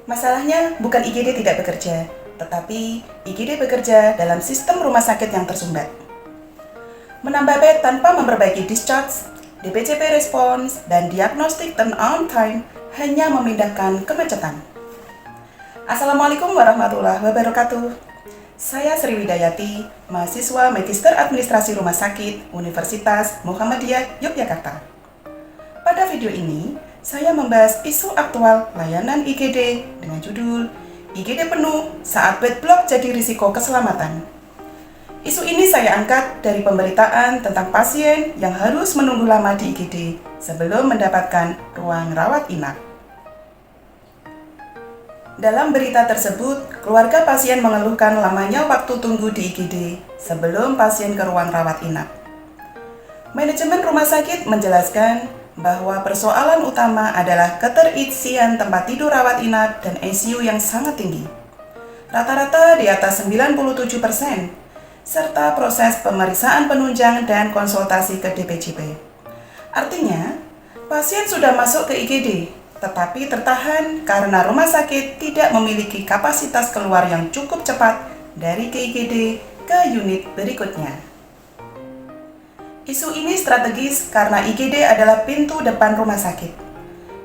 Masalahnya bukan IGD tidak bekerja, tetapi IGD bekerja dalam sistem rumah sakit yang tersumbat. Menambah bed tanpa memperbaiki discharge, DPCP response, dan diagnostic turnaround time hanya memindahkan kemacetan. Assalamualaikum warahmatullahi wabarakatuh. Saya Sri Widayati, mahasiswa Magister Administrasi Rumah Sakit Universitas Muhammadiyah Yogyakarta. Pada video ini, saya membahas isu aktual layanan IGD dengan judul IGD penuh saat bed block jadi risiko keselamatan. Isu ini saya angkat dari pemberitaan tentang pasien yang harus menunggu lama di IGD sebelum mendapatkan ruang rawat inap. Dalam berita tersebut, keluarga pasien mengeluhkan lamanya waktu tunggu di IGD sebelum pasien ke ruang rawat inap. Manajemen rumah sakit menjelaskan bahwa persoalan utama adalah keterisian tempat tidur rawat inap dan ICU yang sangat tinggi. Rata-rata di atas 97%, serta proses pemeriksaan penunjang dan konsultasi ke DPCP. Artinya, pasien sudah masuk ke IGD, tetapi tertahan karena rumah sakit tidak memiliki kapasitas keluar yang cukup cepat dari ke IGD ke unit berikutnya. Isu ini strategis karena IGD adalah pintu depan rumah sakit.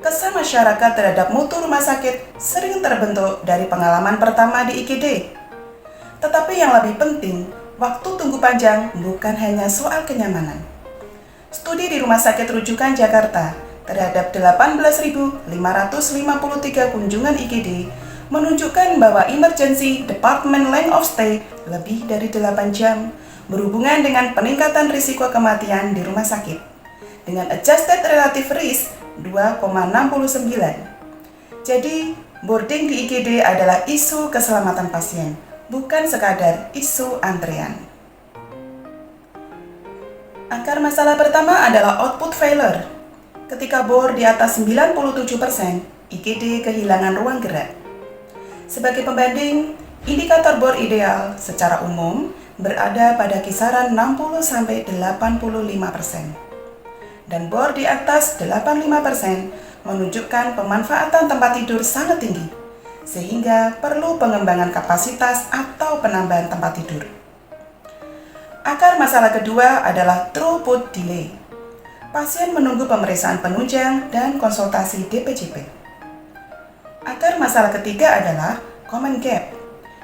Kesan masyarakat terhadap mutu rumah sakit sering terbentuk dari pengalaman pertama di IGD. Tetapi yang lebih penting, waktu tunggu panjang bukan hanya soal kenyamanan. Studi di Rumah Sakit Rujukan Jakarta terhadap 18.553 kunjungan IGD menunjukkan bahwa emergency department length of stay lebih dari 8 jam berhubungan dengan peningkatan risiko kematian di rumah sakit dengan adjusted relative risk 2,69. Jadi, boarding di IGD adalah isu keselamatan pasien, bukan sekadar isu antrean. Akar masalah pertama adalah output failure. Ketika bor di atas 97%, IGD kehilangan ruang gerak. Sebagai pembanding, indikator bor ideal secara umum berada pada kisaran 60-85%. Dan bor di atas 85% menunjukkan pemanfaatan tempat tidur sangat tinggi, sehingga perlu pengembangan kapasitas atau penambahan tempat tidur. Akar masalah kedua adalah throughput delay. Pasien menunggu pemeriksaan penunjang dan konsultasi DPCP. Akar masalah ketiga adalah command gap.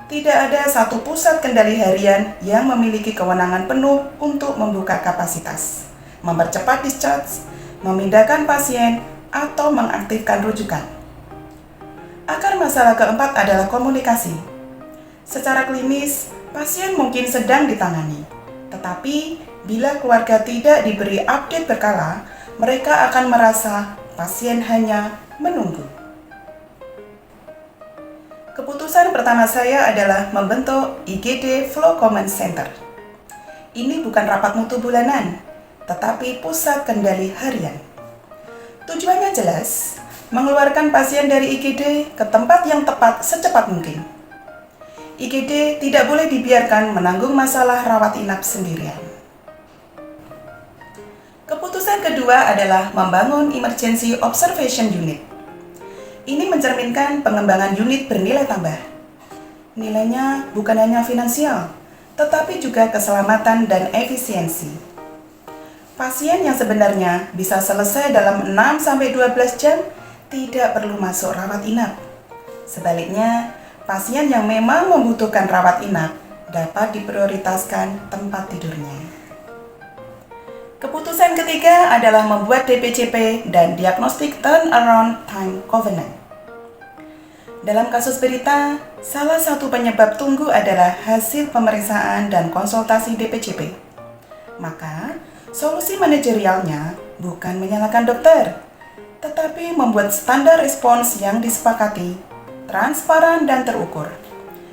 Tidak ada satu pusat kendali harian yang memiliki kewenangan penuh untuk membuka kapasitas, mempercepat discharge, memindahkan pasien, atau mengaktifkan rujukan. Akar masalah keempat adalah komunikasi. Secara klinis, pasien mungkin sedang ditangani, tetapi bila keluarga tidak diberi update berkala, mereka akan merasa pasien hanya menunggu. Keputusan pertama saya adalah membentuk IGD Flow Command Center. Ini bukan rapat mutu bulanan, tetapi pusat kendali harian. Tujuannya jelas, mengeluarkan pasien dari IGD ke tempat yang tepat secepat mungkin. IGD tidak boleh dibiarkan menanggung masalah rawat inap sendirian. Keputusan kedua adalah membangun Emergency Observation Unit. Ini mencerminkan pengembangan unit bernilai tambah. Nilainya bukan hanya finansial, tetapi juga keselamatan dan efisiensi. Pasien yang sebenarnya bisa selesai dalam 6-12 jam tidak perlu masuk rawat inap. Sebaliknya, pasien yang memang membutuhkan rawat inap dapat diprioritaskan tempat tidurnya. Keputusan ketiga adalah membuat DPCP dan Diagnostic Turnaround Time Covenant. Dalam kasus berita, salah satu penyebab tunggu adalah hasil pemeriksaan dan konsultasi DPCP. Maka, solusi manajerialnya bukan menyalahkan dokter, tetapi membuat standar respons yang disepakati, transparan dan terukur.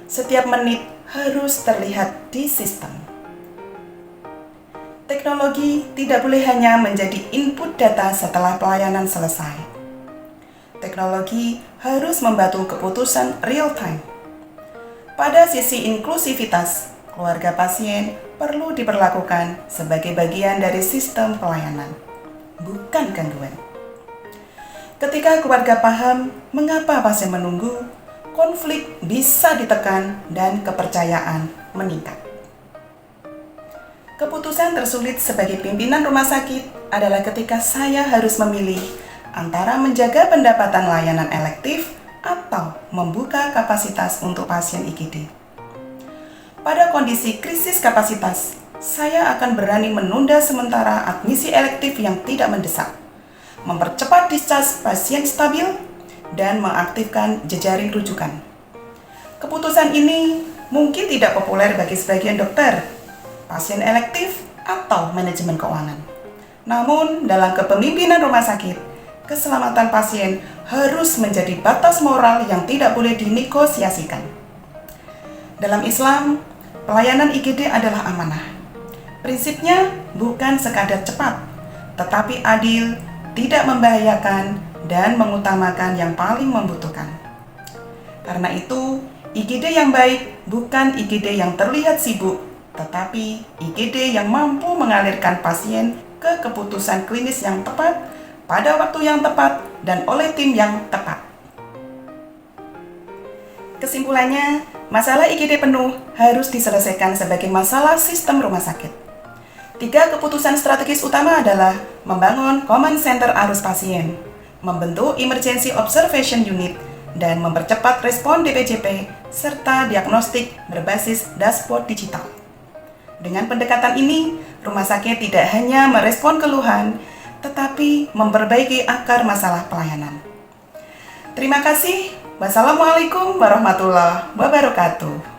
Setiap menit harus terlihat di sistem. Teknologi tidak boleh hanya menjadi input data setelah pelayanan selesai. Teknologi harus membantu keputusan real time. Pada sisi inklusivitas, keluarga pasien perlu diperlakukan sebagai bagian dari sistem pelayanan, bukan gangguan. Ketika keluarga paham mengapa pasien menunggu, konflik bisa ditekan dan kepercayaan meningkat. Keputusan tersulit sebagai pimpinan rumah sakit adalah ketika saya harus memilih antara menjaga pendapatan layanan elektif atau membuka kapasitas untuk pasien IGD. Pada kondisi krisis kapasitas, saya akan berani menunda sementara admisi elektif yang tidak mendesak, mempercepat discharge pasien stabil, dan mengaktifkan jejaring rujukan. Keputusan ini mungkin tidak populer bagi sebagian dokter, pasien elektif, atau manajemen keuangan. Namun, dalam kepemimpinan rumah sakit, keselamatan pasien harus menjadi batas moral yang tidak boleh dinegosiasikan. Dalam Islam, pelayanan IGD adalah amanah. Prinsipnya bukan sekadar cepat, tetapi adil, tidak membahayakan, dan mengutamakan yang paling membutuhkan. Karena itu, IGD yang baik bukan IGD yang terlihat sibuk, tetapi IGD yang mampu mengalirkan pasien ke keputusan klinis yang tepat, pada waktu yang tepat, dan oleh tim yang tepat. Kesimpulannya, masalah IGD penuh harus diselesaikan sebagai masalah sistem rumah sakit. 3 keputusan strategis utama adalah membangun command center arus pasien, membentuk emergency observation unit, dan mempercepat respon DPJP, serta diagnostik berbasis dashboard digital. Dengan pendekatan ini, rumah sakit tidak hanya merespon keluhan, tetapi memperbaiki akar masalah pelayanan. Terima kasih. Wassalamualaikum warahmatullahi wabarakatuh.